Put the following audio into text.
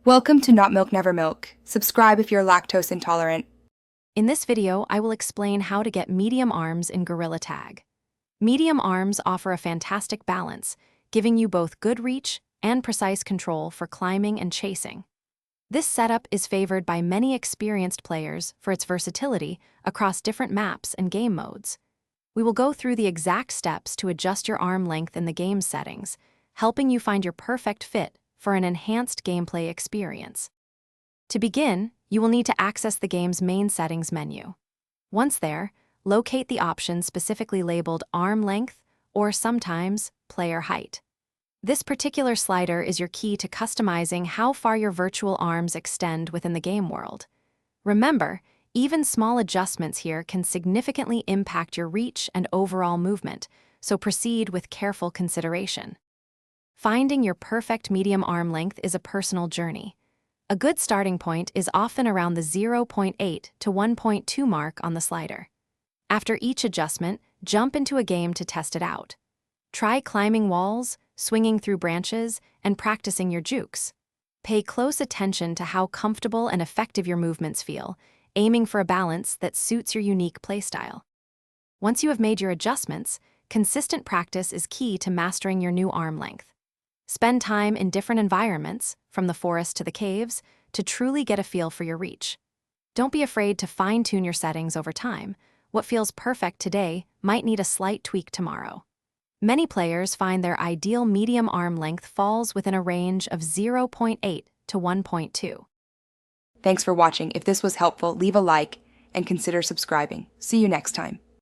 Welcome to Not Milk Never Milk. Subscribe if you're lactose intolerant. In this video, I will explain how to get medium arms in Gorilla Tag. Medium arms offer a fantastic balance, giving you both good reach and precise control for climbing and chasing. This setup is favored by many experienced players for its versatility across different maps and game modes. We will go through the exact steps to adjust your arm length in the game settings, helping you find your perfect fit for an enhanced gameplay experience. To begin, you will need to access the game's main settings menu. Once there, locate the option specifically labeled Arm Length or sometimes Player Height. This particular slider is your key to customizing how far your virtual arms extend within the game world. Remember, even small adjustments here can significantly impact your reach and overall movement, so proceed with careful consideration. Finding your perfect medium arm length is a personal journey. A good starting point is often around the 0.8 to 1.2 mark on the slider. After each adjustment, jump into a game to test it out. Try climbing walls, swinging through branches, and practicing your jukes. Pay close attention to how comfortable and effective your movements feel, aiming for a balance that suits your unique playstyle. Once you have made your adjustments, consistent practice is key to mastering your new arm length. Spend time in different environments, from the forest to the caves, to truly get a feel for your reach. Don't be afraid to fine-tune your settings over time. What feels perfect today might need a slight tweak tomorrow. Many players find their ideal medium arm length falls within a range of 0.8 to 1.2. Thanks for watching. If this was helpful, leave a like and consider subscribing. See you next time.